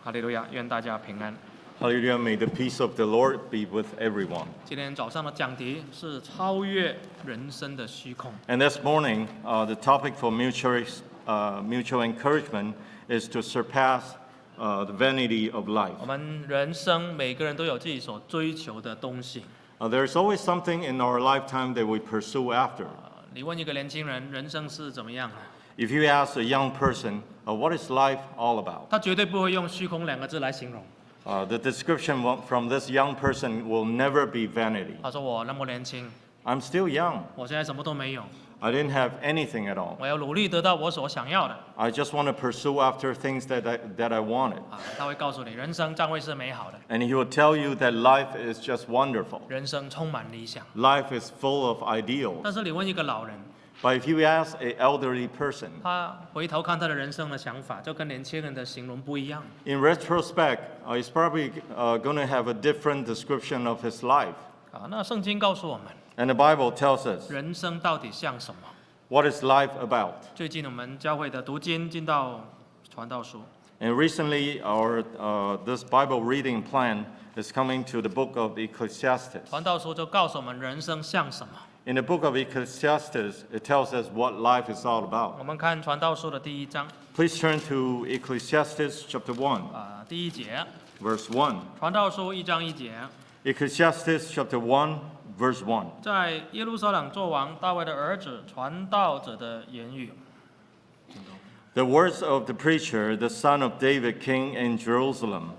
哈利路亚，愿大家平安。Hallelujah, may the peace of the Lord be with everyone. 今天早上的讲题是超越人生的虚空。And this morning, the topic for mutual encouragement is to surpass the vanity of life. 我们人生每个人都有自己所追求的东西。There's always something in our lifetime that we pursue after. 你问一个年轻人，人生是怎么样的？ If you ask a young person, what is life all about? 他绝对不会用虚空两个字来形容。The description from this young person will never be vanity. 他说我那么年轻， I'm still young. 我现在什么都没有， I didn't have anything at all. 我要努力得到我所想要的。 I just want to pursue after things that I wanted. 他会告诉你，人生将会是美好的， And he will tell you that life is just wonderful. 人生充满理想。 Life is full of ideals. 但是你问一个老人， But if you ask an elderly person, 他回头看他的人生的想法，就跟年轻人的形容不一样。 in retrospect, he's probably going to have a different description of his life. 那圣经告诉我们， And the Bible tells us, 人生到底像什么？ what is life about? 最近我们教会的读经进到传道书， And recently, this Bible reading plan is coming to the book of Ecclesiastes. 传道书就告诉我们人生像什么。 In the book of Ecclesiastes, it tells us what life is all 我 about. 们看传道书的第一章， Please turn to Ecclesiastes chapter 1, 第一节， verse 1. 传道书1章1节， Ecclesiastes chapter 1, verse 1. 在耶路撒冷作王大卫的儿子传道者的言语。 The words of the preacher, the son of David, king in Jerusalem.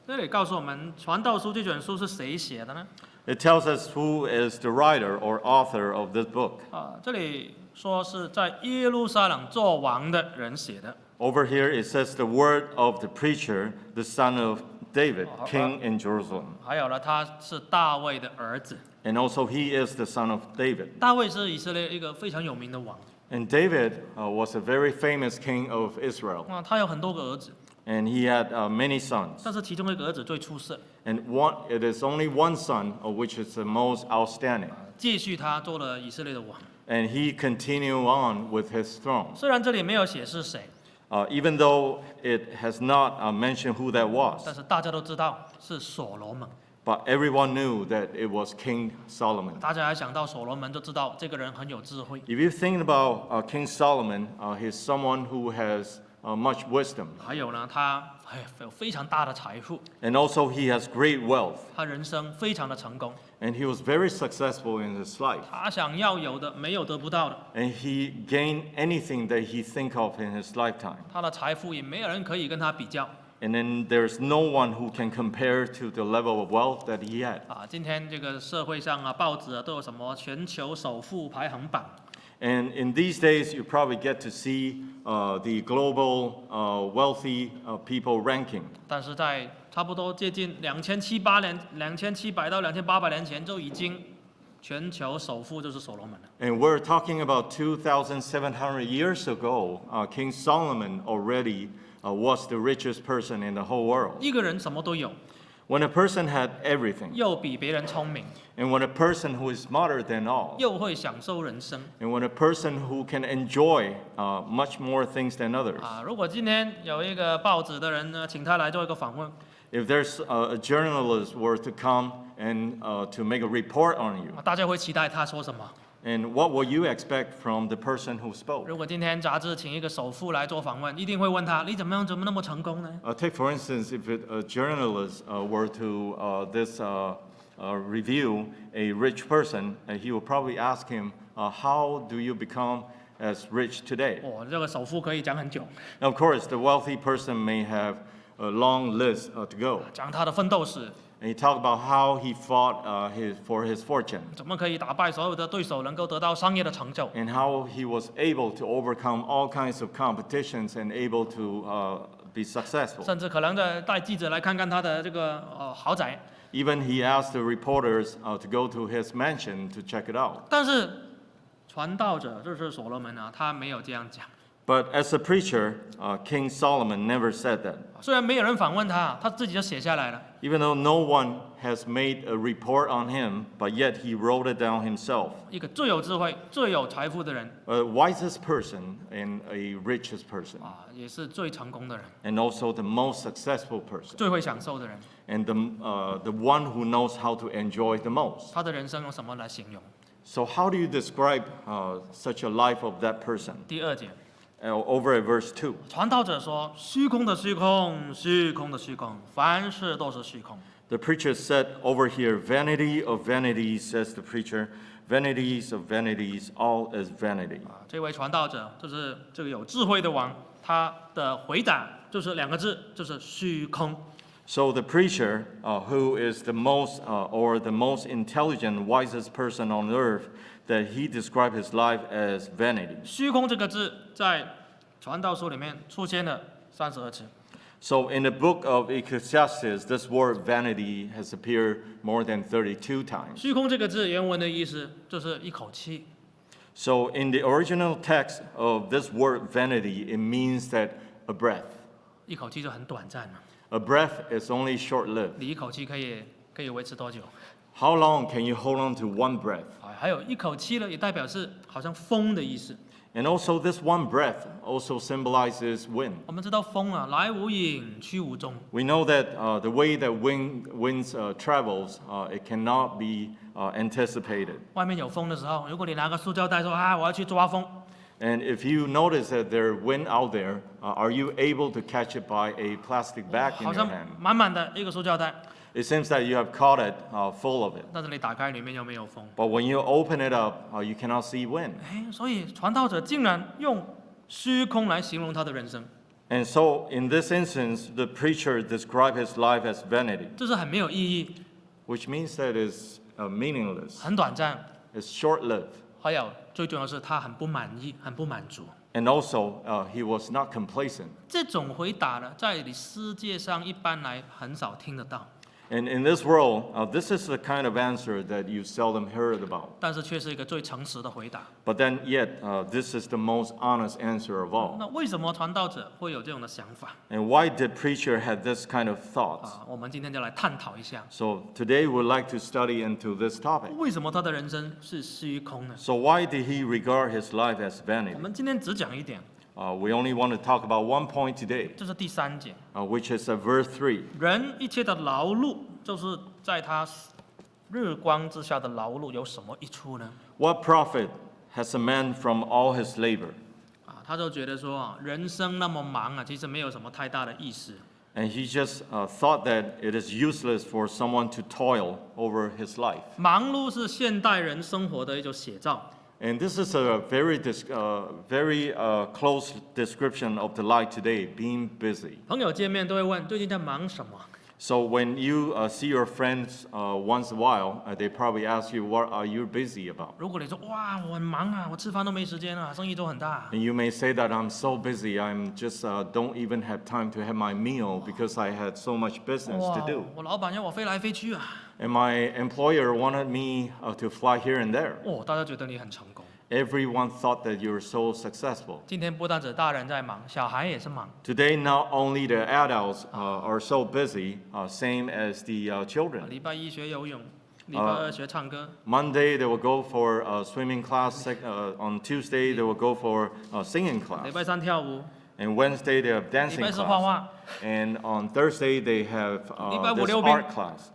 这里告诉我们，传道书这卷书是谁写的呢？ It tells us who is the writer or author of this book. 这里说是在耶路撒冷作王的人写的。 Over here it says the word of the preacher, the son of David, king in Jerusalem. 还有呢，他是大卫的儿子。 And also he is the son of David. 大卫是以色列一个非常有名的王。 And David was a very famous king of Israel. 他有很多个儿子， And he had many sons. 但是其中一个儿子最出色， And it is only one son, which is the most outstanding. 继续他做了以色列的王。 And he continued on with his throne. 虽然这里没有写是谁， Even though it has not mentioned who that 但 was. 是大家都知道是所罗门。 But everyone knew that it was King Solomon. 大家还想到所罗门，就知道这个人很有智慧。 If you think about King Solomon, he's someone who has much wisdom. 还有呢，他有非常大的财富， And also he has great wealth. 他人生非常的成功。 And he was very successful in his life. 他想要有的没有得不到的， And he gained anything that he think of in his lifetime. 他的财富也没有人可以跟他比较。 And then there's no one who can compare to the level of wealth that he had. 今天这个社会上报纸都有什么全球首富排行榜。 And in these days, you probably get to see the global wealthy people ranking. 但是在差不多接近2700到2800年前，就已经全球首富就是所罗门了。 And we're talking about 2,700 years ago, King Solomon already was the richest person in the whole world. 一个人什么都有， When a person had everything, 又比别人聪明， and when a person who is smarter than all, 又会享受人生。 and when a person who can enjoy much more things than others. 如果今天有一个报纸的人呢，请他来做一个访问， If there's a journalist were to come and to make a report on you, 大家会期待他说什么？ and what will you expect from the person who spoke? 如果今天杂志请一个首富来做访问，一定会问他：你怎么那么成功呢？ Take for instance, if a journalist were to review a rich person, he will probably ask him, how do you become as rich today? 这个首富可以讲很久， Now, of course, the wealthy person may have a long list to go. 讲他的奋斗史， And he talked about how he fought for his fortune 怎么可以打败所有的对手，能够得到商业的成就。 and how he was able to overcome all kinds of competitions and able to be successful. 甚至可能带记者来看看他的这个豪宅。 Even he asked the reporters to go to his mansion to check it out. 但是传道者就是所罗门他没有这样讲。But as a preacher, King Solomon never said that. 虽然没有人访问他，他自己就写下来了。 Even though no one has made a report on him, but yet he wrote it down himself. 一个最有智慧、最有财富的人 A wisest person and a richest person, 也是最成功的人， and also the most successful person, 最会享受的人。 and the one who knows how to enjoy the most. 他的人生用什么来形容？ So how do you describe such a life of that person? 第2节， Over at verse 2. 传道者说：“虚空的虚空，虚空的虚空，凡事都是虚空。” The preacher said over here, vanity of vanities, says the preacher, vanities of vanities, all is vanity. 这位传道者就是这个有智慧的王，他的回答就是2个字，就是虚空。 So the preacher, who is the most or the most intelligent, wisest person on earth, that he described his life as vanity. 虚空这个字在传道书里面出现了32次。 So in the book of Ecclesiastes, this word vanity has appeared more than 32 times. 虚空这个字原文的意思就是一口气。 So in the original text of this word vanity, it means that a breath. 一口气就很短暂嘛， A breath is only short-lived. 你一口气可以维持多久？ How long can you hold on to one breath? 还有一口气呢，也代表是好像风的意思。 And also this one breath also symbolizes wind. 我们知道风啊，来无影，去无踪。 We know that the way that winds travels, it cannot be anticipated. 外面有风的时候，如果你拿个塑胶袋说啊，我要去抓风， And if you notice that there's wind out there, are you able to catch it by a plastic bag in 好 your 像 hand? 满满的一个塑胶袋， It seems that you have caught it full of it. 但是你打开里面又没有风。 But when you open it up, you cannot see wind. 哎，所以传道者竟然用虚空来形容他的人生， And so in this instance, the preacher described his life as vanity, 这是很没有意义， which means that it's meaningless, 很短暂， it's short-lived. 还有最重要的是他很不满意，很不满足。 And also, he was not complacent. 这种回答呢，在你世界上一般来很少听得到， And in this world, this is the kind of answer that you seldom heard about. 但是却是一个最诚实的回答。 But then yet, this is the most honest answer of all. 那为什么传道者会有这种的想法 And why did preacher have this kind of thoughts? 我们今天就来探讨一下， So today we'd like to study into this topic. 为什么他的人生是虚空呢？ So why did he regard his life as 我 vanity? 们今天只讲一点， We only want to talk about one point today, 这是第3节。 which is verse 3. 人一切的劳碌，就是在他日光之下的劳碌有什么益处呢？ What profit has a man from all his labor? 他就觉得说人生那么忙啊，其实没有什么太大的意思。 And he just thought that it is useless for someone to toil over his life. 忙碌是现代人生活的一种写照。 And this is a very close description of the life today, being busy. 朋友见面都会问最近在忙什么， So when you see your friends once in a while, they probably ask you, what are you busy about? 如果你说哇我很忙啊，我吃饭都没时间啊，生意都很大， And you may say that I'm so busy, I'm just don't even have time to have my meal because I had so much business 哇 to do. 我老板要我飞来飞去啊， And my employer wanted me to fly here and there. 大家觉得你很成功。 Everyone thought that you were so successful. 今天不单指大人在忙，小孩也是忙。 Today, not only the adults are so busy, same as the children. 礼拜1学游泳，礼拜2学唱歌， Monday, they will go for a swimming class. On Tuesday, they will go for a singing 礼 class. 拜3跳舞， And Wednesday, they have 礼 dancing 拜4画 class. 画， And on Thursday, they have 礼拜5 this 溜冰。 art class.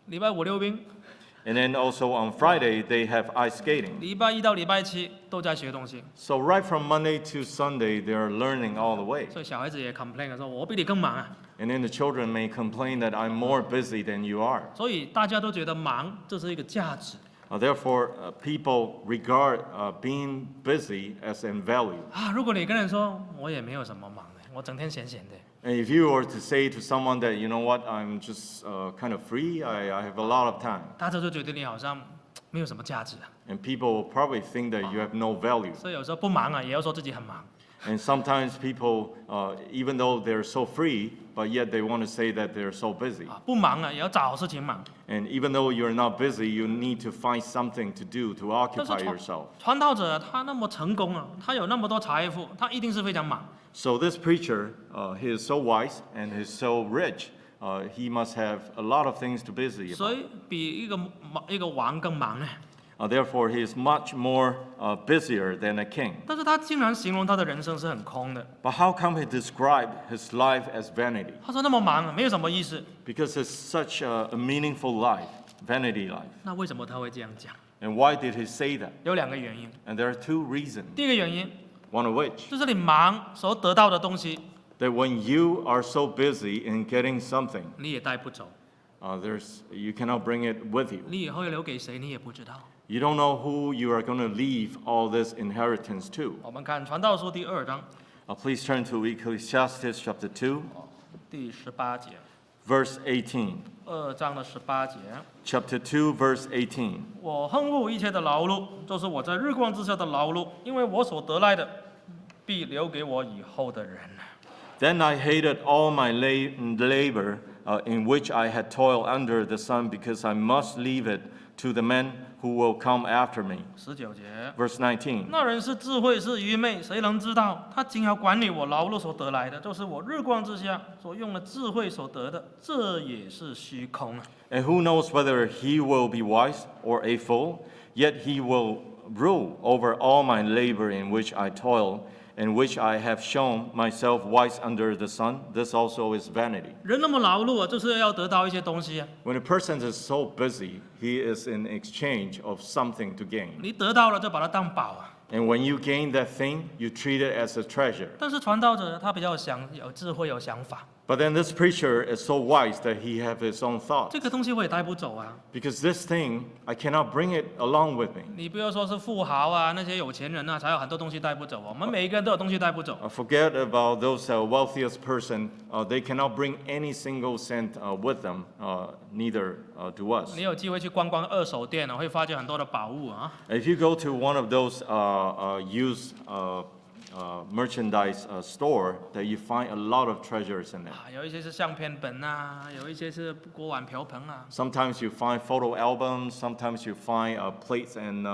礼拜5溜冰， And then also on Friday, they have ice skating. 礼拜1到礼拜7都在学东西。 So right from Monday to Sunday, they're learning all the way. 所以小孩子也 complain 说，我比你更忙啊。 And then the children may complain that I'm more busy than you are. 所以大家都觉得忙这是一个价值 Therefore, people regard being busy as in value. 啊。如果你跟人说我也没有什么忙的，我整天闲闲的， And if you were to say to someone that, you know what, I'm just kind of free, I have a lot of time. 大家就觉得你好像没有什么价值啊。 And people will probably think that you have no value. 所以有时候不忙啊，也要说自己很忙。And sometimes people, even though they're so free, but yet they want to say that they're so busy. 不忙了也要找事情忙。 And even though you're not busy, you need to find something to do to 但是 occupy yourself. 传道者他那么成功啊，他有那么多财富，他一定是非常忙。 So this preacher, he is so wise and he's so rich. He must have a lot of things to busy 所 about. 以比一个王更忙呢。 Therefore, he is much more busier than a king. 但是他竟然形容他的人生是很空的。 But how come he described his life as vanity? 他说那么忙，没有什么意思。 Because it's such a meaningful life, vanity life. 那为什么他会这样讲？ And why did he say that? 有2个原因。 And there are two reasons. 第一个原因 One of which, 就是你忙所得到的东西， that when you are so busy in getting something, 你也带不走， you cannot bring it with you. 你以后要留给谁，你也不知道。 You don't know who you are going to leave all this inheritance to. 我们看传道书第2章 Please turn to Ecclesiastes chapter 2, 第18节， verse 18. 2章的18节。 Chapter 2, verse 18. 我恨恶一切的劳碌，就是我在日光之下的劳碌，因为我所得来的，必留给我以后的人。 Then I hated all my labor in which I had toiled under the sun, because I must leave it to the men who will come after me. 19节， Verse 19. 那人是智慧是愚昧，谁能知道？他竟要管理我劳碌所得来的，就是我日光之下所用的智慧所得的，这也是虚空啊。 And who knows whether he will be wise or a fool? Yet he will rule over all my labor in which I toil, in which I have shown myself wise under the sun. This also is vanity. 人那么劳碌啊，就是要得到一些东西啊。 When a person is so busy, he is in exchange of something to gain. 你得到了就把它当宝啊。 And when you gain that thing, you treat it as a treasure. 但是传道者他比较有智慧有想法， But then this preacher is so wise that he have his own thoughts. 这个东西我也带不走啊。 Because this thing, I cannot bring it along with me. 你不要说是富豪啊，那些有钱人啊，才有很多东西带不走。我们每一个人都有东西带不走。 Forget about those wealthiest person. They cannot bring any single cent with them, neither do us. 你有机会去逛逛二手店啊，会发现很多的宝物啊。 If you go to one of those used merchandise store, that you find a lot of treasures in it. 啊，有一些是相片本啊，有一些是锅碗瓢盆啊。 Sometimes you find photo albums. Sometimes you find plates and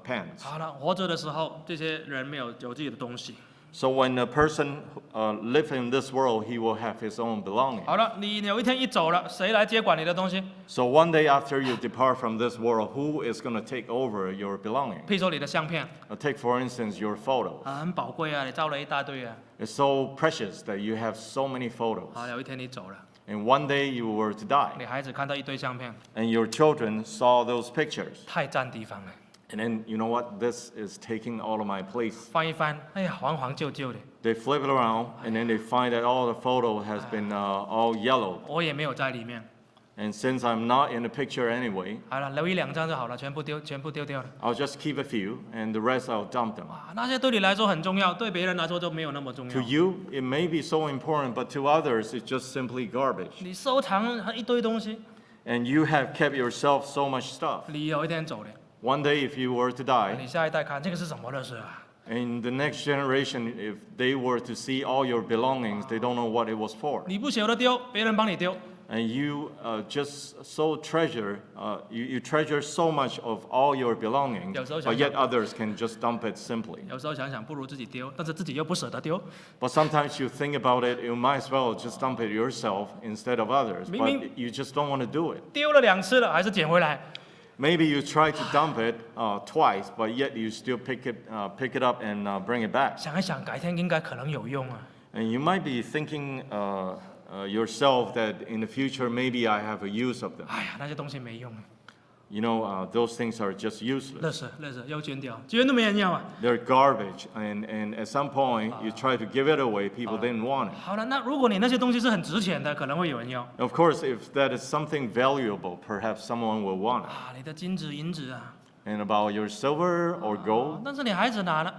pans. 好了，活着的时候，这些人没有自己的东西。 So when a person lives in this world, he will have his own belonging. 好了，你有一天一走了，谁来接管你的东西？ So one day after you depart from this world, who is going to take over your belonging? 譬如说你的相片 Take for instance your photos. 啊，很宝贵啊，你照了一大堆啊。 It's so precious that you have so many photos. 好，有一天你走了， And one day you were to die, 你孩子看到一堆相片， and your children saw those pictures. 太占地方了。 And then, you know what? This is taking all of my place. 翻一翻，哎呀，黄黄旧旧的， They flip it around, and then they find that all the photo has been all yellowed. 我也没有在里面。 And since I'm not in the picture anyway, 好了，留1-2张就好了，全部丢掉了。 I'll just keep a few, and the rest I'll dump them. 哇，那些对你来说很重要，对别人来说就没有那么重 To 要。 you, it may be so important, but to others, it's just simply garbage. 你收藏一堆东西， And you have kept yourself so much stuff. 你有一天走了， One day, if you were to die, 你下一代看这个是什么的事啊？ and the next generation, if they were to see all your belongings, they don't know what it was for. 你不舍得丢，别人帮你丢。 And you just so treasure, you treasure so much of all your belongings, 有时候 but yet 想想 others can just dump it simply. 有时候想想不如自己丢，但是自己又不舍得丢。 But sometimes you think about it, you might as well just dump it yourself instead of others, but 明明- you just don't want to do it. 丢了2次了，还是捡回来。 Maybe you try to dump it twice, but yet you still pick it up and bring it back. 想一想，改天应该可能有用啊。 And you might be thinking yourself that in the future maybe I have a use of them. 哎呀，那些东西没用啊， You know, those things are just 垃 useless. 圾要捐掉，捐都没人要啊。 They're garbage, and at some point you try to give it away, people didn't want it. 好了，那如果你那些东西是很值钱的，可能会有人要 Of course, if that is something valuable, perhaps someone will want it. 啊，你的金子、银子啊。 And about your silver or gold, 但是你孩子拿了，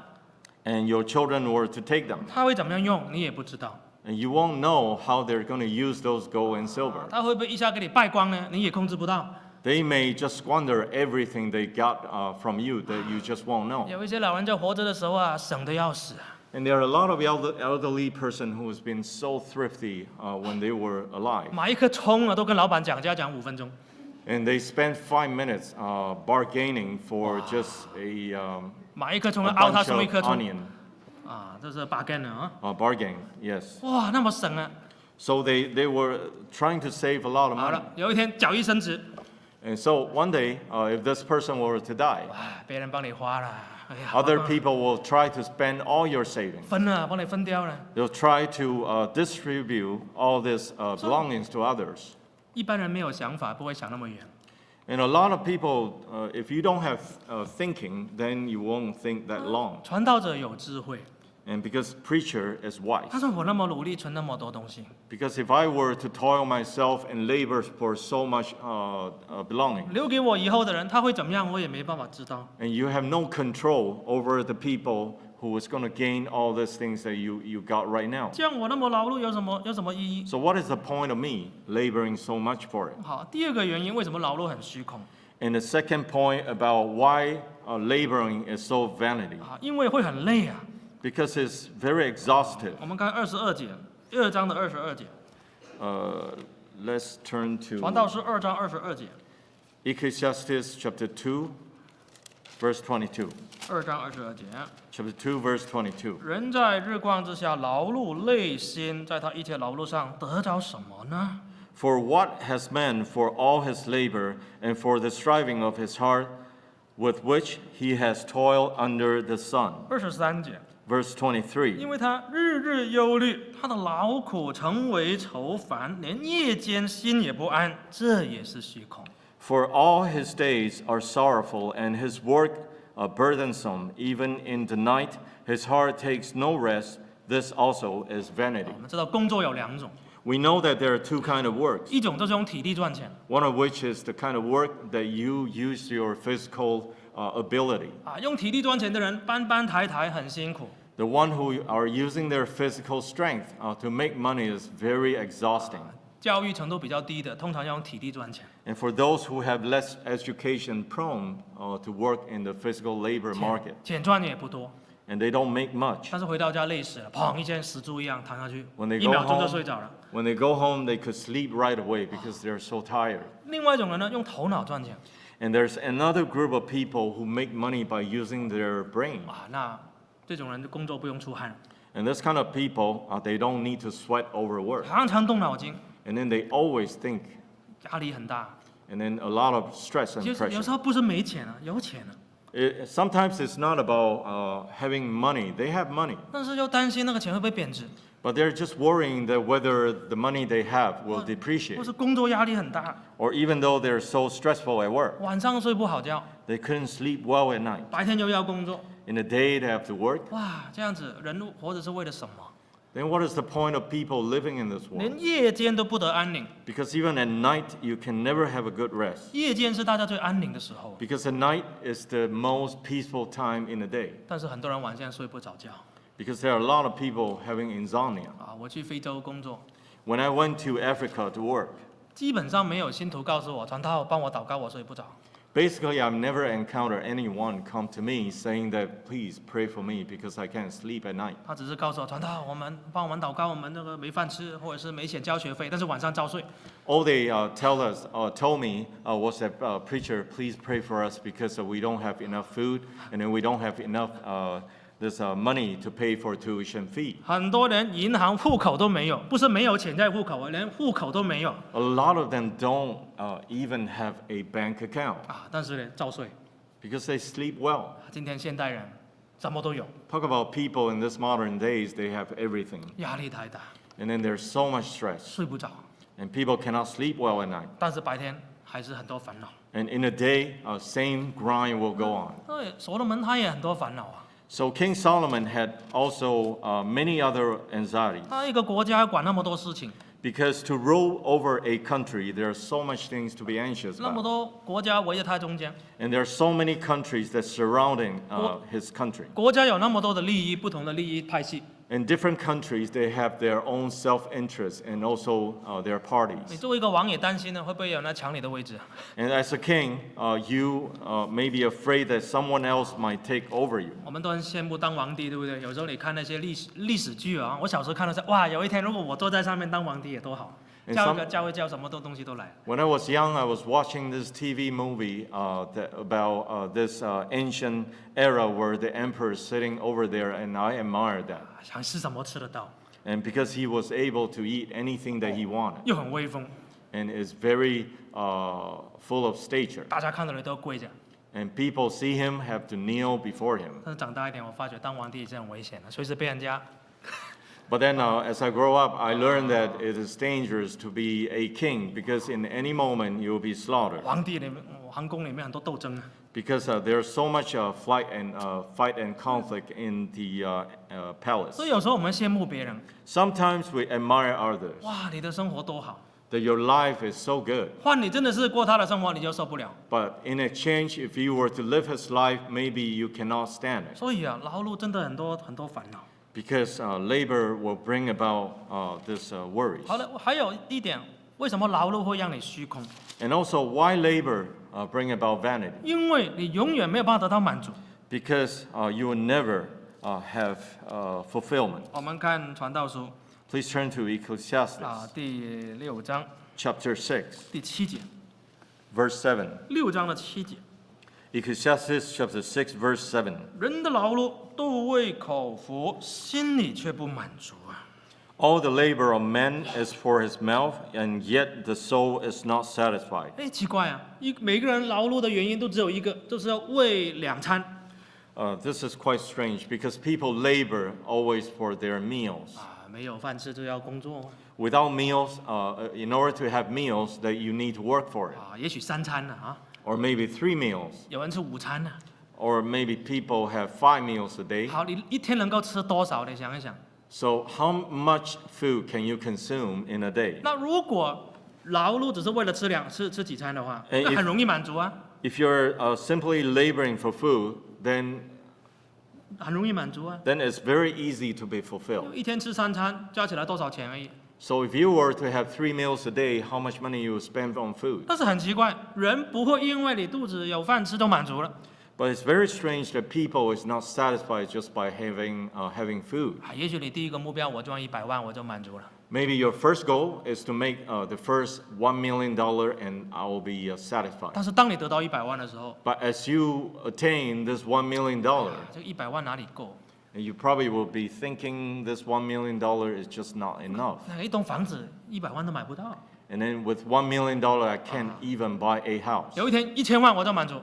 and your children were to take them, 他会怎么样用，你也不知道。 and you won't know how they're going to use those gold and silver. 他会不会一下给你败光呢？你也控制不到。 They may just squander everything they got from you that you just won't know. 有一些老人家活着的时候啊，省得要死啊。And there are a lot of elderly person who has been so thrifty when they were alive. 买一颗葱啊，都跟老板讲价讲5分钟。And they spent 5 minutes bargaining for just a 买一颗葱要凹他 bunch 送一颗 of 葱 onion. 啊，这是 bargain 啊。Bargain, yes. 哇，那么省啊！ So they were trying to save a lot of 好 money. 了，有一天脚一伸直， And so one day, if this person were to die, 哇，别人帮你花了，哎呀， other people will try to spend all your savings. 分了，帮你分掉了。 They'll try to distribute all these belongings to others. 一般人没有想法，不会想那么远。 And a lot of people, if you don't have thinking, then you won't think that long. 传道者有智慧， And because preacher is wise. 他说我那么努力存那么多东西， Because if I were to toil myself and labor for so much belonging, 留给我以后的人，他会怎么样，我也没办法知道。 and you have no control over the people who is going to gain all these things that you got right now. 这样我那么劳碌有什么意义？ So what is the point of me laboring so much for it? 好，第二个原因，为什么劳碌很虚空 And the second point about why laboring is so vanity. 啊？因为会很累啊。 Because it's very exhaustive. 我们看22节，2章的22节， Let's turn 传道 to 是2章22节， Ecclesiastes chapter 2, verse 22. 2章22节。 Chapter 2, verse 22. 人在日光之下劳碌累心，在他一切劳碌上得着什么呢？ For what has man for all his labor and for the striving of his heart with which he has toiled under the sun? 23节， Verse 23. 因为他日日忧虑，他的劳苦成为愁烦，连夜间心也不安，这也是虚空。 For all his days are sorrowful, and his work burdensome. Even in the night, his heart takes no rest. This also is vanity. 我们知道工作有2种， We know that there are two kinds of works. 一种就是用体力赚钱 One of which is the kind of work that you use your physical ability. 啊，用体力赚钱的人搬搬抬抬很辛苦。 The one who are using their physical strength to make money is very exhausting. 教育程度比较低的，通常要用体力赚钱， And for those who have less education prone to work in the physical labor market, 钱赚的也不多， and they don't make much. 但是回到家累死了，砰一件死猪一样躺下去， When they 1 go 秒钟就 home- 睡着了。 When they go home, they could sleep right away because they're so tired. 另外一种人呢，用头脑赚钱 And there's another group of people who make money by using their brain. 啊，那这种人工作不用出汗， And this kind of people, they don't need to sweat over work. 常常动脑筋， And then they always think, 压力很大。 and then a lot of stress and 有 pressure. 时候不是没钱啊，有钱啊， Sometimes it's not about having money. They have money, 但是又担心那个钱会不会贬值， but they're just worrying that whether the money they have will 或 depreciate. 是工作压力很大， Or even though they're so stressful at work, 晚上睡不好觉， they couldn't sleep well at night. 白天又要工作， In the day, they have to work. 哇，这样子人活着是为了什么？ Then what is the point of people living in this world? 连夜间都不得安宁， Because even at night, you can never have a good rest. 夜间是大家最安宁的时候， Because at night is the most peaceful time in the day. 但是很多人晚上睡不着觉 Because there are a lot of people having insomnia. 啊。我去非洲工作， When I went to Africa to work, 基本上没有信徒告诉我，传道帮我祷告，我睡不着。 basically I've never encountered anyone come to me saying that, please pray for me because I can't sleep at night. 他只是告诉我，传道，帮我们祷告，我们那个没饭吃，或者是没钱交学费，但是晚上照睡。 All they told me was that, preacher, please pray for us because we don't have enough food and then we don't have enough this money to pay for tuition fee. 很多人银行户口都没有，不是没有钱在户口，连户口都没有 A lot of them don't even have a bank account 啊，但是呢，照睡。 because they sleep well. 今天现代人什么都有， Talk about people in this modern days, they have everything. 压力太大， And then there's so much stress. 睡不着， And people cannot sleep well at night. 但是白天还是很多烦恼。 And in a day, same grind will go on. 对，所罗门他也很多烦恼啊。 So King Solomon had also many other anxieties. 他一个国家管那么多事情， Because to rule over a country, there are so much things to be anxious 那么 about. 多国家围着他中间， And there are so many countries that surrounding his country. 国家有那么多的利益，不同的利益派系， In different countries, they have their own self-interest and also their 你 parties. 作为一个王也担心呢，会不会有人来抢你的位置？ And as a king, you may be afraid that someone else might take over you. 我们都很羡慕当皇帝，对不对？有时候你看那些历史剧啊，我小时候看的是，哇，有一天如果我坐在上面当皇帝也多好，叫一个教会叫什么东西都来。When I was young, I was watching this TV movie about this ancient era where the emperor is sitting over there, and I admired that. 想吃什么吃得到， And because he was able to eat anything that he wanted, 又很威风， and is very full of stature. 大家看到你都跪着。 And people see him, have to kneel before him. 但是长大一点，我发觉当皇帝也是很危险的，随时被人家 But then as I grow up, I learned that it is dangerous to be a king because in any moment you will be slaughtered. 皇帝里面皇宫里面很多斗争啊。 Because there's so much fight and conflict in the palace. 所以有时候我们羡慕别人， Sometimes we admire others, 哇，你的生活多好， that your life is so good. 换你真的是过他的生活，你就受不了。 But in exchange, if you were to live his life, maybe you cannot stand it. 所以啊，劳碌真的很多烦恼。 Because labor will bring about this worries. 好了，还有一点，为什么劳碌会让你虚空？ And also, why labor bring about vanity? 因为你永远没有办法得到满足。 Because you will never have fulfillment. 我们看传道书 Please turn to Ecclesiastes 啊，第6章 chapter 6, 第7节verse 7. ，6章的7节， Ecclesiastes chapter 6, verse 7. 人的劳碌都为口服，心里却不满足啊。 All the labor of man is for his mouth, and yet the soul is not satisfied. 哎，奇怪啊，每个人劳碌的原因都只有一个，就是要为2餐 This is quite strange because people labor always for their meals. 啊，没有饭吃就要工作 Without meals, in order to have meals, that you need to work for it. 啊，也许3餐呢啊， Or maybe 3 meals. 有人吃5餐呢。 Or maybe people have 5 meals a day. 好，你一天能够吃多少？你想一想。 So how much food can you consume in a day? 那如果劳碌只是为了吃几餐的话，哎那很容易满足啊， If you're simply laboring for food, then 很容易满足啊。 it's very easy to be fulfilled. 一天吃3餐，加起来多少钱而已。 So if you were to have 3 meals a day, how much money you would spend on food? 但是很奇怪，人不会因为你肚子有饭吃就满足了。 But it's very strange that people is not satisfied just by having food. 啊，也许你第一个目标我赚100万我就满足了。 Maybe your first goal is to make the first $1 million and I will be satisfied. 但是当你得到100万的时候， But as you attain this $1 million, 这100万哪里够？ you probably will be thinking this $1 million is just not enough. 那一栋房子100万都买不到。 And then with $1 million, I can't even buy a house. 有一天1000万我就满足，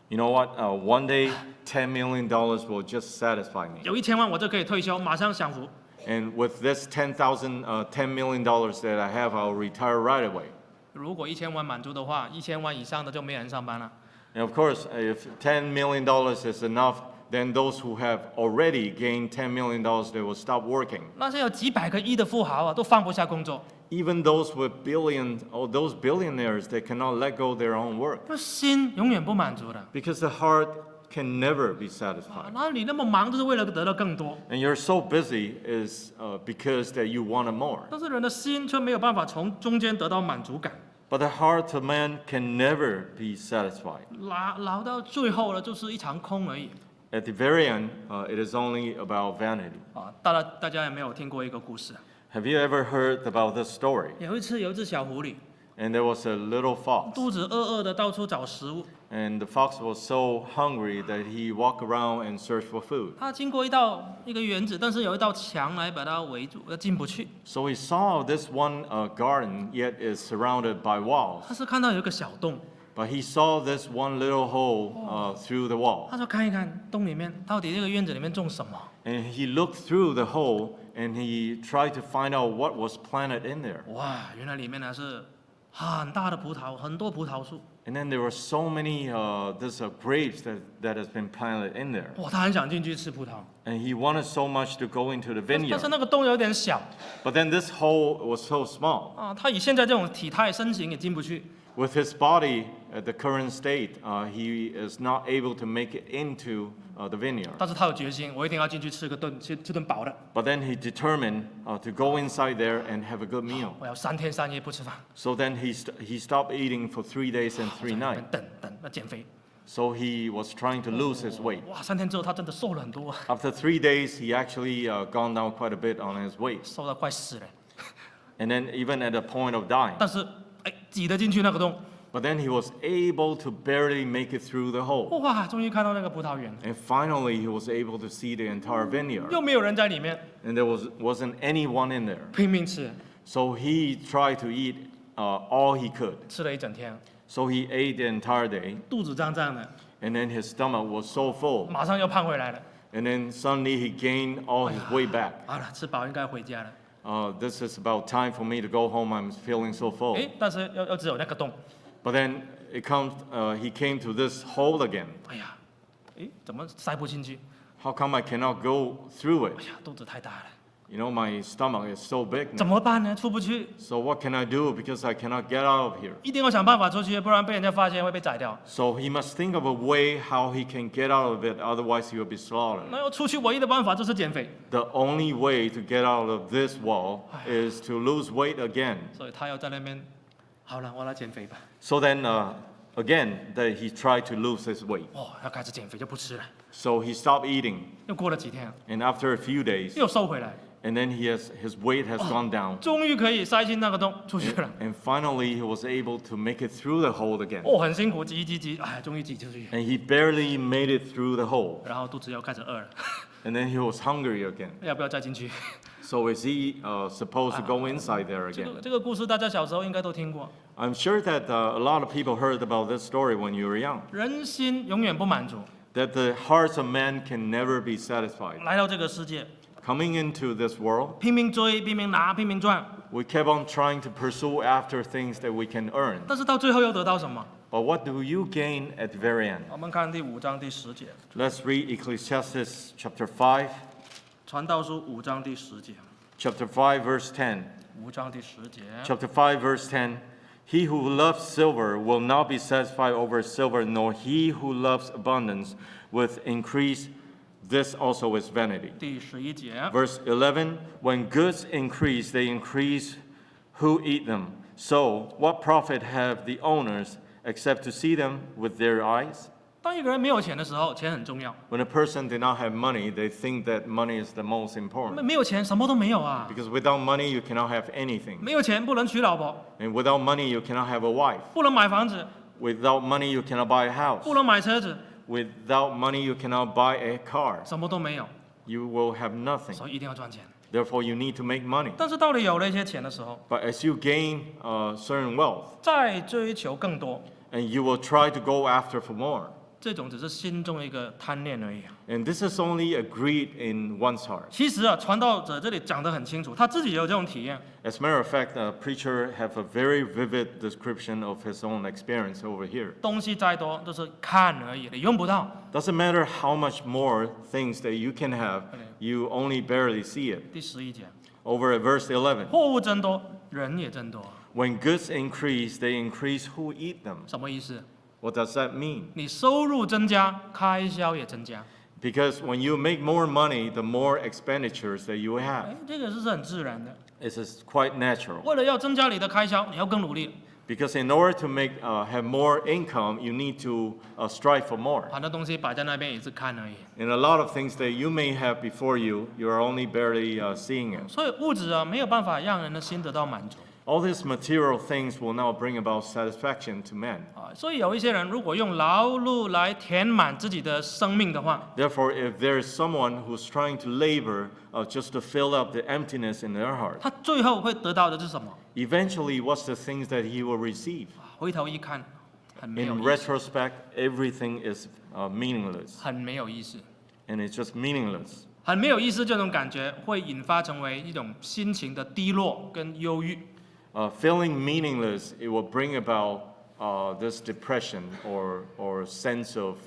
You know what? One day, $10 million will just satisfy me. 有1000万我就可以退休，马上享福。 And with this $10 million that I have, I'll retire right away. 如果1000万满足的话，1000万以上的就没人上班了。 And of course, if $10 million is enough, then those who have already gained $10 million, they will stop working. 那些有几百个亿的富豪啊，都放不下工作， Even those with billions, or those billionaires, they cannot let go their own work 那心永远不满足的。 because the heart can never be 啊 satisfied. 那你那么忙，就是为了得到更多， And you're so busy is because that you wanted more. 但是人的心却没有办法从中间得到满足感， But the heart of man can never be satisfied. 劳到最后呢，就是一场空而已。 At the very end, it is only about vanity. 啊，大家有没有听过一个故事？ Have you ever heard about this story? 有一次有一只小狐狸， And there was a little fox. 肚子饿的到处找食物， And the fox was so hungry that he walked around and searched for food. 它经过一个园子，但是有一道墙来把它围住，它进不去。 So he saw this one garden, yet is surrounded by walls. 他是看到有一个小洞， But he saw this one little hole through the wall. 他说看一看洞里面到底这个院子里面种什么。 And he looked through the hole and he tried to find out what was planted in there. 哇，原来里面呢是很大的葡萄，很多葡萄树。 And then there were so many grapes that has been planted in there. 哇，他很想进去吃葡萄， And he wanted so much to go into the 但是 vineyard. 那个洞有点小 But then this hole was so small. 啊，他以现在这种体态身形也进不去。With his body at the current state, he is not able to make it into the vineyard. 但是他有决心，我一定要进去吃顿饱的， But then he determined to go inside there and have a good meal. 我要3天3夜不吃饭， So then he stopped eating for 3 days and 3 nights. 等，那减肥。 So he was trying to lose his weight. 哇，3天之后他真的瘦了很多， After 3 days, he actually gone down quite a bit on his weight. 瘦到快死了。 And then even at the point of dying. 但是，挤得进去那个洞， But then he was able to barely make it through the hole. 哇，终于看到那个葡萄园， And finally, he was able to see the entire vineyard. 又没有人在里面， And there wasn't anyone in there. 拼命吃， So he tried to eat all he could. 吃了一整天， So he ate the entire day. 肚子胀胀的， And then his stomach was so full. 马上又胖回来了。 And then suddenly he gained all his weight back. 好了，吃饱应该回家了。 This is about time for me to go home. I'm feeling so full. 但是又只有那个洞， But then he came to this hole again. 哎呀，怎么塞不进去？ How come I cannot go through it? 哎呀，肚子太大了， You know, my stomach is so big 怎 now. 么办呢？出不去， So what can I do? Because I cannot get out of here. 一定要想办法出去，不然被人家发现会被宰掉。 So he must think of a way how he can get out of it, otherwise he will be slaughtered. 那要出去唯一的办法就是减肥， The only way to get out of this wall is to lose weight again. 所以他要在那边，好了，我来减肥吧。 So then again, that he tried to lose his weight. 要开始减肥就不吃了。 So he stopped eating, 又过了几天， and after a few days, 又瘦回来， and then his weight has gone down. 终于可以塞进那个洞出去了。 And finally, he was able to make it through the hole again. 很辛苦，挤，哎，终于挤出去。 And he barely made it through the hole. 然后肚子又开始饿了， And then he was hungry again. 要不要再进去？ So is he supposed to go inside there 这 again? 个这个故事大家小时候应该都听过。 I'm sure that a lot of people heard about this story when you were young. 人心永远不满足， That the hearts of men can never be satisfied. 来到这个世界， Coming into this world, 拼命追，拼命拿，拼命赚， we kept on trying to pursue after things that we can earn. 但是到最后又得到什么？ But what do you gain at the very end? 我们看第5章第10节， Let's read Ecclesiastes chapter 5, 传道书5章第10节chapter 5, verse 10. ，5章第10节， Chapter 5, verse 10. He who loves silver will not be satisfied over silver, nor he who loves abundance with increase. This also is vanity. 第11节， Verse 11. When goods increase, they increase who eat them. So what profit have the owners except to see them with their eyes? 当一个人没有钱的时候，钱很重要。 When a person did not have money, they think that money is the most important. 没有钱什么都没有啊， Because without money, you cannot have anything. 没有钱不能娶老婆， And without money, you cannot have a wife. 不能买房子， Without money, you cannot buy a house. 不能买车子， Without money, you cannot buy a car. 什么都没有， You will have nothing. 所以一定要赚钱。 Therefore, you need to make money. 但是到了有了一些钱的时候， But as you gain certain wealth, 再追求更多， and you will try to go after for more. 这种只是心中的一个贪念而已。 And this is only a greed in one's heart. 其实啊，传道者这里讲得很清楚，他自己也有这种体验。 As a matter of fact, a preacher have a very vivid description of his own experience over here. 东西再多都是看而已，你用不到。 Doesn't matter how much more things that you can have, you only barely see it. 第11节， Over at verse 11. 货物增多，人也增多， When goods increase, they increase who eat them. 什么意思？ What does that mean? 你收入增加，开销也增加。 Because when you make more money, the more expenditures that you have. 这个是很自然的。 This is quite natural. 为了要增加你的开销，你要更努力。 Because in order to have more income, you need to strive for more. 很多东西摆在那边也是看而已。 And a lot of things that you may have before you, you are only barely seeing it. 所以物质啊，没有办法让人的心得到满足。 All these material things will not bring about satisfaction to men. 所以有一些人如果用劳碌来填满自己的生命的话， Therefore, if there is someone who's trying to labor just to fill up the emptiness in their heart, 他最后会得到的是什么？ eventually, what's the things that he will receive? 回头一看，很没有 In 意思， retrospect, everything is meaningless, 很没有意思， and it's just meaningless. 很没有意思。这种感觉会引发成为一种心情的低落跟忧郁。 Feeling meaningless, it will bring about this depression or sense of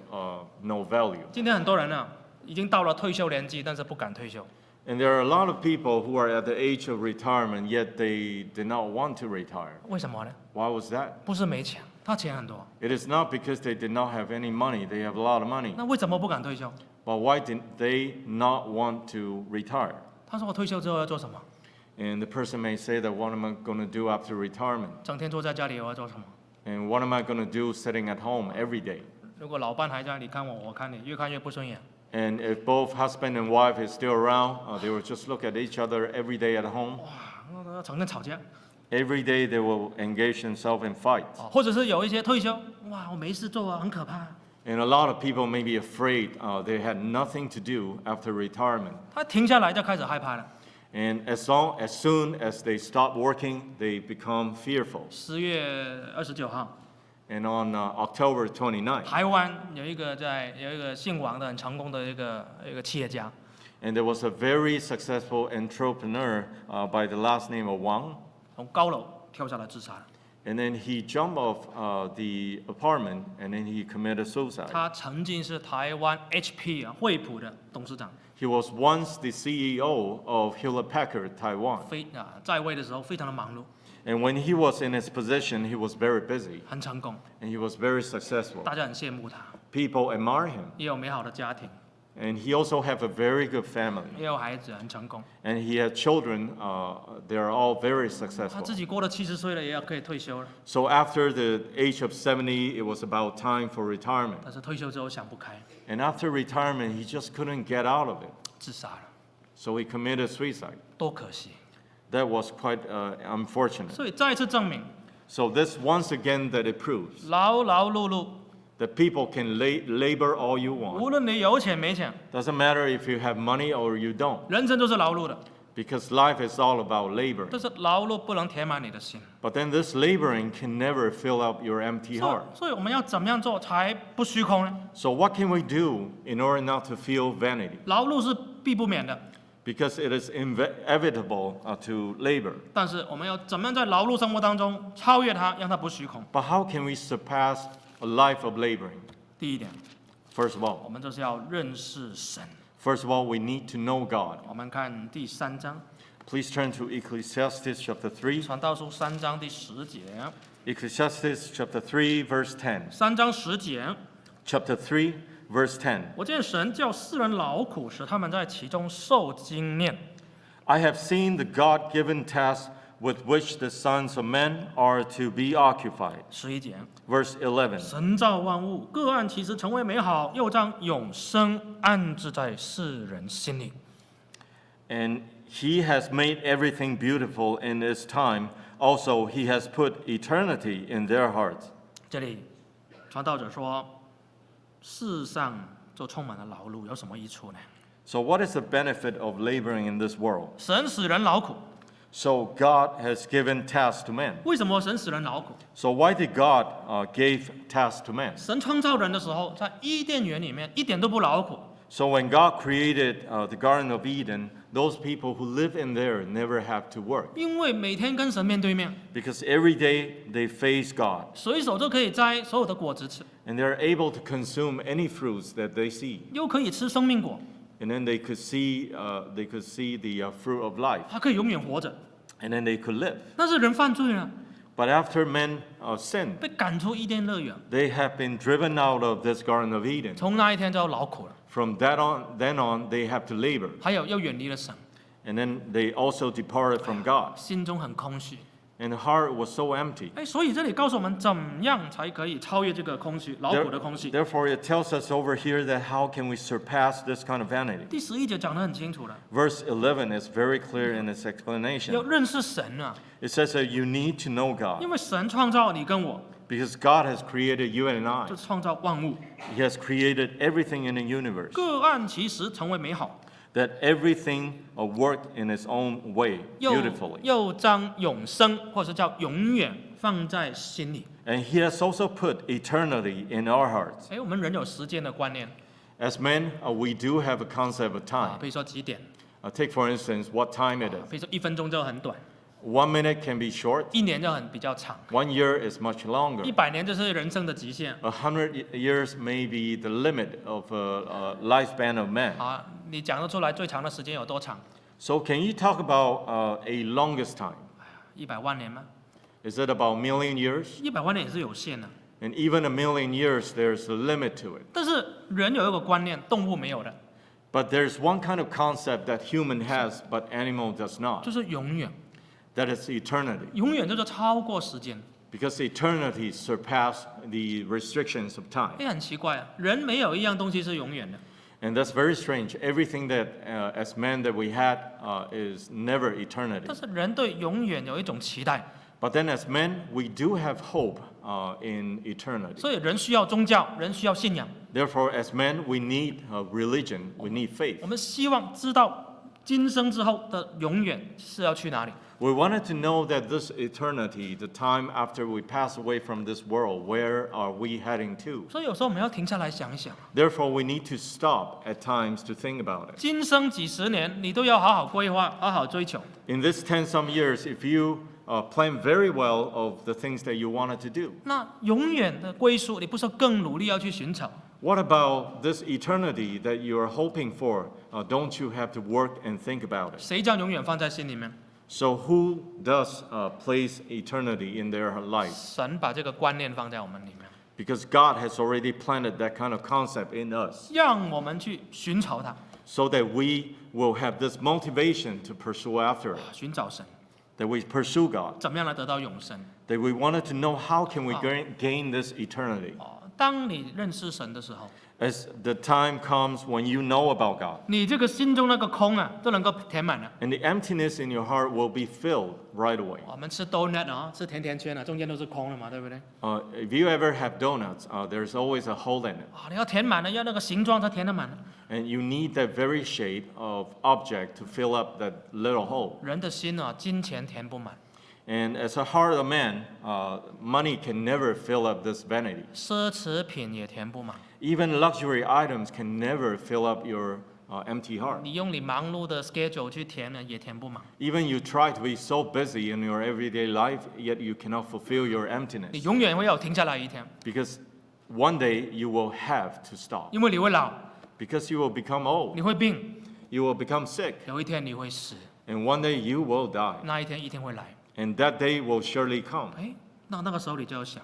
no value. 今天很多人啊，已经到了退休年纪，但是不敢退休。And there are a lot of people who are at the age of retirement, yet they did not want to retire. 为什么呢？ Why was that? 不是没钱，他钱很多， It is not because they did not have any money, they have a lot of money. 那为什么不敢退休？ But why did they not want to retire? 他说我退休之后要做什么？ And the person may say that what am I going to do after retirement? 整天坐在家里我要做什么？ And what am I going to do sitting at home every day? 如果老伴还在，你看我，我看你，越看越不顺眼。 And if both husband and wife is still around, they will just look at each other every day at home. 哇，那整天吵架。 Every day they will engage themselves in fight. 或者是有一些退休，哇，我没事做啊，很可怕。 And a lot of people may be afraid they had nothing to do after retirement. 他停下来就开始害怕了。 And as soon as they stop working, they become fearful. 10月29号， And on October 29th, 台湾有一个姓王的很成功的一个企业家， and there was a very successful entrepreneur by the last name of Wang. 从高楼跳下来自杀了。 And then he jumped off the apartment and then he committed suicide. 他曾经是台湾 HP 惠普的董事长， He was once the CEO of Hewlett-Packard, Taiwan. 在位的时候非常的忙碌， And when he was in his position, he was very busy 很成功， and he was very successful. 大家很羡慕他， People admire him. 也有美好的家庭， And he also have a very good family. 也有孩子，很成功。 And he had children, they are all very 他 successful. 自己过了70岁了，也要可以退休了。 So after the age of 70, it was about time for retirement. 但是退休之后想不开， And after retirement, he just couldn't get out of it. 自杀了， So he committed suicide. 多可惜。 That was quite unfortunate. 所以再一次证明， So this once again that it proves 劳劳碌碌， that people can labor all you want. 无论你有钱没钱， Doesn't matter if you have money or you don't, 人生都是劳碌的。 because life is all about labor. 但是劳碌不能填满你的心。 But then this laboring can never fill up your empty 所 heart. 以，所以我们要怎么样做才不虚空呢？ So what can we do in order not to feel vanity? 劳碌是必不免的， Because it is inevitable to labor. 但是我们要怎么样在劳碌生活当中超越它，让它不虚空？ But how can we surpass a life of laboring? 第一点， First of all, 我们就是要认识神。 first of all, we need to know God. 我们看第3章， Please turn to Ecclesiastes chapter 3. 传道书3章第10节， Ecclesiastes chapter 3, verse 10. 3章10节， Chapter 3, verse 10. 我见神叫世人劳苦，使他们在其中受经验。 I have seen the God-given task with which the sons of men are to be occupied. 11节， Verse 11. 神造万物，各按其时成为美好，又将永生安置在世人心里。 And he has made everything beautiful in his time. Also, he has put eternity in their hearts. 这里传道者说，世上就充满了劳碌，有什么益处呢？ So what is the benefit of laboring in this world? 神使人劳苦， So God has given tasks to men. 为什么神使人劳苦？ So why did God give tasks to men? 神创造人的时候，在伊甸园里面一点都不劳苦， So when God created the Garden of Eden, those people who live in there never have to work. 因为每天跟神面对面， Because every day they face God. 随手就可以摘所有的果子吃， And they're able to consume any fruits that they see. 又可以吃生命果， And then they could see the fruit of life. 它可以永远活着。 And then they could live. 但是人犯罪了， But after men sinned, 被赶出伊甸乐园， they have been driven out of this Garden of Eden. 从那一天就要劳苦了， From then on, they have to labor. 还有又远离了神， And then they also departed from God. 心中很空虚。 And the heart was so empty. 所以这里告诉我们，怎么样才可以超越这个空虚、劳苦的空虚？ Therefore, it tells us over here that how can we surpass this kind of vanity? 第11节讲得很清楚了， Verse 11 is very clear in its 要 explanation. 认识神啊， It says that you need to know 因 God 为神创造你跟我， because God has created you and I. 就创造万物， He has created everything in the universe. 各按其时成为美好， That everything worked in its own way 又 beautifully. 又将永生或者叫永远放在心里。 And He has also put eternity in our hearts. 我们人有时间的观念 As men, we do have a concept of 啊， time. 比如说几点， Take for instance what time it 比 is. 如说1分钟就很短， 1 minute can be short. 1年就比较长， 1 year is much longer. 100年就是人生的极限 100 years may be the limit of lifespan of man. 啊。你讲得出来最长的时间有多长？ So can you talk about a longest time? 100万年吗？ Is it about million years? 100万年也是有限的。 And even a million years, there's a limit to it. 但是人有一个观念，动物没有的， But there's one kind of concept that human has, but animal does 就 not. 是永远， That is eternity. 永远就是超过时间。 Because eternity surpasses the restrictions of time. 很奇怪啊，人没有一样东西是永远的。 And that's very strange. Everything that, as men, that we had is never 但 eternity. 是人对永远有一种期待， But then as men, we do have hope in eternity. 所以人需要宗教，人需要信仰。 Therefore, as men, we need religion, we need faith. 我们希望知道今生之后的永远是要去哪里。 We wanted to know that this eternity, the time after we pass away from this world, where are we heading to? 所以有时候我们要停下来想一想， Therefore, we need to stop at times to think about it. 今生几十年你都要好好规划，好好追求。 In this 10-some years, if you plan very well of the things that you wanted to do, 那永远的归属，你不是更努力要去寻找？ what about this eternity that you are hoping for? Don't you have to work and think about it? 谁将永远放在心里面？ So who does place eternity in their life? 神把这个观念放在我们里面， Because God has already planted that kind of concept in us, 让我们去寻找它， so that we will have this motivation to pursue after it, 寻找神， that we pursue God, 怎么样来得到永生？ that we wanted to know how can we gain this eternity. 当你认识神的时候， As the time comes when you know about God, 你这个心中那个空啊，都能够填满了。 and the emptiness in your heart will be filled right away. 我们吃 donut 啊，吃甜甜圈啊，中间都是空的嘛，对不对？ If you ever have donuts, there's always a hole in it, 啊，你要填满了，要那个形状才填得满了。 and you need that very shape of object to fill up that little hole. 人的心啊，金钱填不满， And as a heart of man, money can never fill up this vanity. 奢侈品也填不满。 Even luxury items can never fill up your empty heart. 你用你忙碌的 schedule 去填呢，也填不满。 Even you try to be so busy in your everyday life, yet you cannot fulfill your 你 emptiness. 永远会有停下来一天， Because one day you will have to stop. 因为你会老， Because you will become old. 你会病， You will become sick. 有一天你会死， And one day you will die. 那一天一定会来。 And that day will surely come. 哎，那个时候你就要想，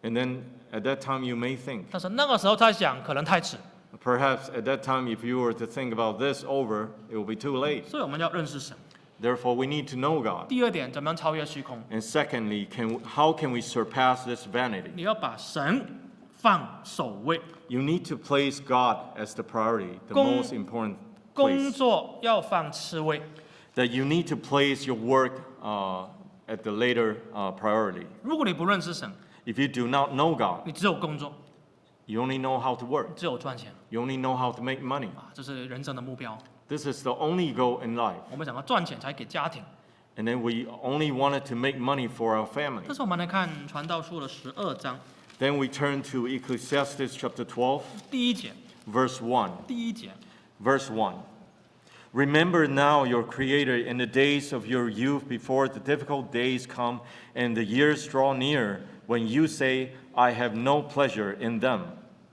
And then at that time you may think. 但是那个时候再想可能太迟， Perhaps at that time, if you were to think about this over, it will be too late. 所以我们要认识神。 Therefore, we need to know God. 第二点，怎么样超越虚空？ And secondly, how can we surpass this vanity? 你要把神放首位， You need to place God as the priority, the 工- most important 工 place. 作要放次位。 That you need to place your work at the later priority. 如果你不认识神， If you do not know God, 你只有工作， you only know how to work. 只有赚钱 You only know how to make money. 啊，这是人生的目标。 This is the only goal in life. 我们想要赚钱才给家庭。 And then we only wanted to make money for our family. 但是我们来看传道书的12章 Then we turn to Ecclesiastes chapter 12, 第一节， verse 1. 第一节， Verse 1. Remember now your Creator in the days of your youth before the difficult days come and the years draw near when you say, I have no pleasure in them.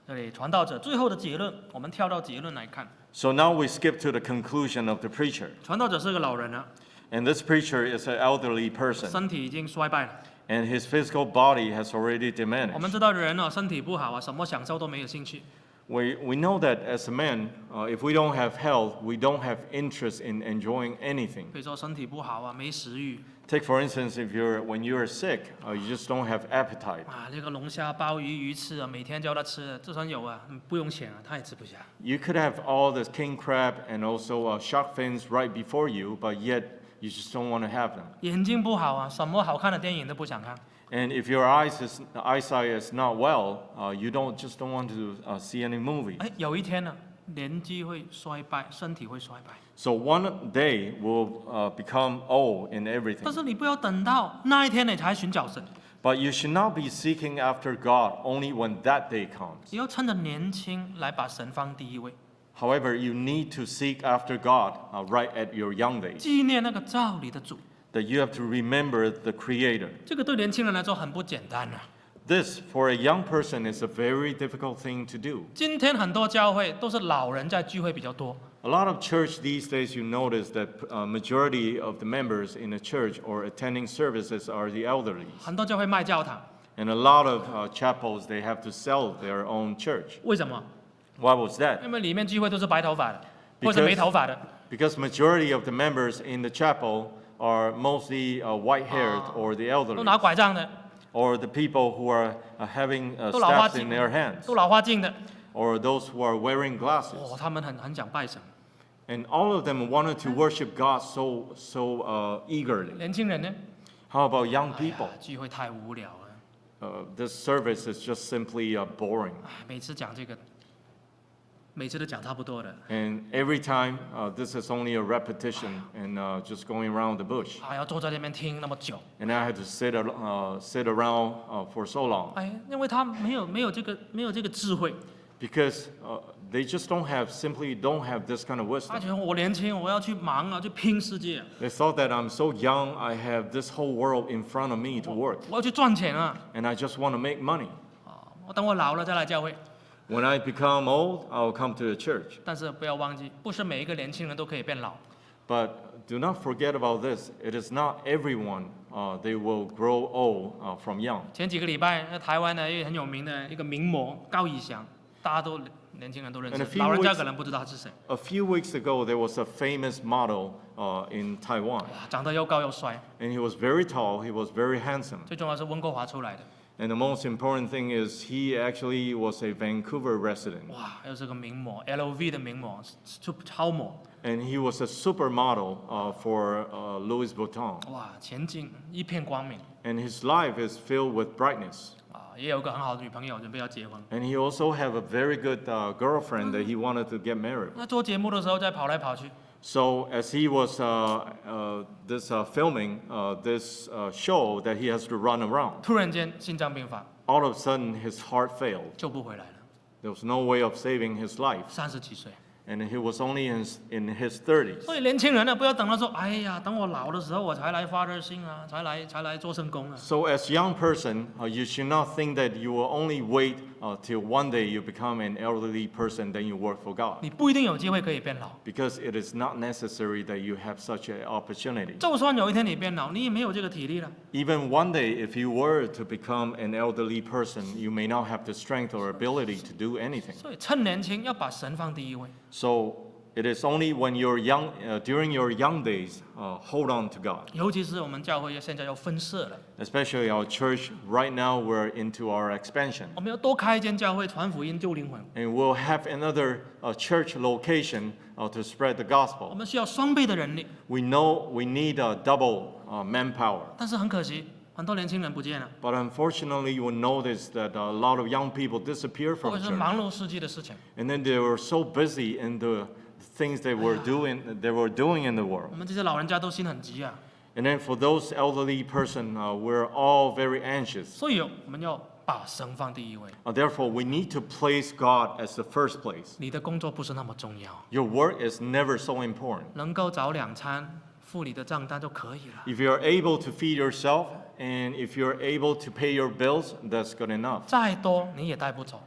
这里传道者最后的结论，我们跳到结论来看。 So now we skip to the conclusion of the preacher. 传道者是个老人了， And this preacher is an elderly person, 身体已经衰败了。 and his physical body has already 我们 diminished. 知道人啊，身体不好啊，什么享受都没有兴趣。 We know that as a man, if we don't have health, we don't have interest in enjoying anything. 比如说身体不好啊，没食欲 Take for instance, when you're sick, you just don't have appetite. 啊，这个龙虾、鲍鱼、鱼翅啊，每天叫他吃，就算有啊，不用钱啊，他也吃不下。 You could have all this king crab and also shark fins right before you, but yet you just don't want to have them. 眼睛不好啊，什么好看的电影都不想看。 And if your eyesight is not well, you just don't want to see any movie. 哎，有一天呢、年纪会衰败，身体会衰败。 So one day we'll become old in 但 everything. 是你不要等到那一天你才寻找神， But you should not be seeking after God only when that day comes. 你要趁着年轻来把神放第一位， However, you need to seek after God right at your young days. 纪念那个造你的主。 That you have to remember the Creator. 这个对年轻人来说很不简单啊。This, for a young person, is a very difficult thing to do. 今天很多教会都是老人在聚会比较多， A lot of church these days, you notice that majority of the members in a church or attending services are the elderly. 很多教会卖教堂， And a lot of chapels, they have to sell their own church. 为什么？ Why was that? 因为里面聚会都是白头发的，或者没头发的， Because majority of the members in the chapel are mostly white-haired or the 都 elderly, 拿拐杖的， or the people who are having 都老花 staffs 镜 in their hands, 都老花镜的， or those who are wearing glasses. 哦，他们很讲拜神。 And all of them wanted to worship God so eagerly. 年轻人呢？ How about young 哎呀 people? 聚会太无聊了， This service is just simply boring. 哎每次讲这个，每次都讲差不多的， And every time, this is only a repetition and just going around the bush. 还要坐在那边听那么久， And I had to sit around for so long 哎，因为他没有这个智慧， because they just simply don't have this kind of 他 wisdom. 觉得我年轻，我要去忙啊，去拼世界， They thought that I'm so young, I have this whole world in front of me to work, 我要去赚钱啊， and I just want to make money. 我等我老了再来教会。 When I become old, I'll come to the church. 但是不要忘记，不是每一个年轻人都可以变老。 But do not forget about this. It is not everyone they will grow old from young. 前几个礼拜，在台湾呢，一个很有名的一个名模高以翔，大家都年轻人都认 And a 识， few 老人家 weeks- 可能不知道他是谁。 A few weeks ago, there was a famous model in Taiwan, 哇，长得又高又帅， and he was very tall. He was very handsome. 最重要是温哥华出来的。 And the most important thing is he actually was a Vancouver resident, 哇，又是个名模，LV 的名模，超模。 and he was a supermodel for Louis Vuitton. 哇，前景一片光明 And his life is filled with brightness. 啊，也有个很好的女朋友，准备要结婚。 And he also have a very good girlfriend that he wanted to get married. 那做节目的时候在跑来跑去， So as he was filming this show that he has to run around, 突然间心脏病发， all of a sudden his heart failed. 救不回来了。 There was no way of saving his life, 30几岁， and he was only in his 30s. 所以年轻人呢，不要等到说，哎呀，等我老的时候我才来发热心啊，才来做圣工啊。 So as young person, you should not think that you will only wait till one day you become an elderly person, then you work for God. 你不一定有机会可以变老， Because it is not necessary that you have such an opportunity. 就算有一天你变老，你也没有这个体力了。 Even one day, if you were to become an elderly person, you may not have the strength or ability to do anything. 所以趁年轻要把神放第一位。 So it is only when you're young, during your young days, hold on to God. 尤其是我们教会现在要分社了， Especially our church, right now we're into our expansion. 我们要多开一间教会传福音救灵魂。 And we'll have another church location to spread the 我 gospel. 们需要双倍的人力， We know we need a double manpower. 但是很可惜，很多年轻人不见了， But unfortunately, you will notice that a lot of young people disappear 或 from 者是 church. 忙碌世界的事情。 And then they were so busy in the things they were doing in the world. 我们这些老人家都心很急啊， And then for those elderly person, we're all very anxious. 所以我们要把神放第一位。 Therefore, we need to place God as the first place. 你的工作不是那么重要， Your work is never so important. 能够找2餐付你的账单就可以了。 If you're able to feed yourself and if you're able to pay your bills, that's good enough. 再多你也带不走，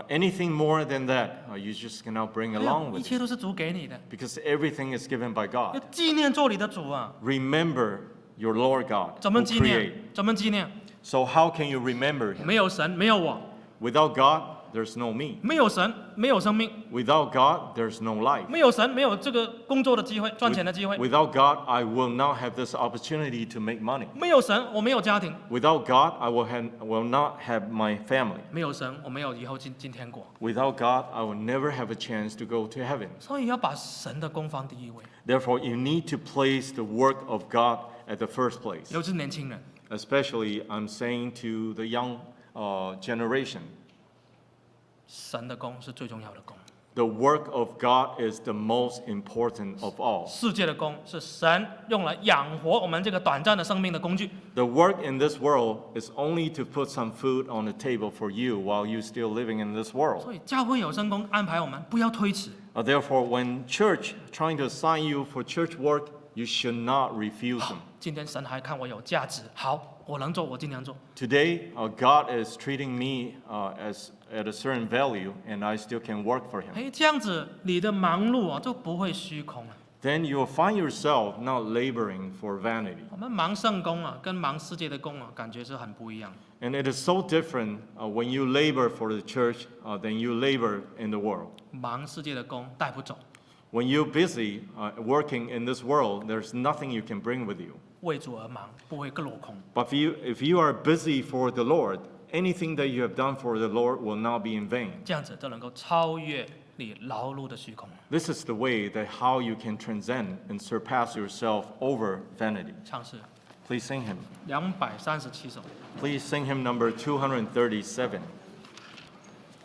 Anything more than that, you just cannot bring 没 along 有，一 with 切 you 都是主给你的， because everything is given by 要 God. 纪念做你的主啊。 Remember your Lord God 怎么 who 纪念 created.？怎么纪念？ So how can you remember Him? 没有神，没有我， Without God, there's no me. 没有神，没有生命， Without God, there's no life. 没有神，没有这个工作的机会，赚钱的机会。 Without God, I will not have this opportunity to make money. 没有神，我没有家庭； Without God, I will not have my family. 没有神，我没有以后进天国。 Without God, I will never have a chance to go to heaven. 所以要把神的工放第一位， Therefore, you need to place the work of God at the first place. 尤其是年轻人。 Especially, I'm saying to the young generation, 神的工是最重要的工， the work of God is the most important of all. 世界的工是神用来养活我们这个短暂的生命的工具。 The work in this world is only to put some food on the table for you while you're still living in this world. 所以教会有圣工安排我们，不要推迟。 Therefore, when church trying to assign you for church work, you should not refuse them. 今天神还看我有价值，好，我能做，我尽量做。 Today, God is treating me as at a certain value, and I still can work for Him. 哎，这样子你的忙碌啊就不会虚空了。 Then you will find yourself not laboring for vanity. 我们忙圣工啊，跟忙世界的工啊，感觉是很不一样。 And it is so different when you labor for the church than you labor in the world. 忙世界的工带不走， When you're busy working in this world, there's nothing you can bring with you. 为主而忙，不会落空。 But if you are busy for the Lord, anything that you have done for the Lord will not be in vain. 这样子就能够超越你劳碌的虚空。 This is the way that how you can transcend and surpass yourself over vanity. 唱诗 Please sing him. 237首。 Please sing him number 237.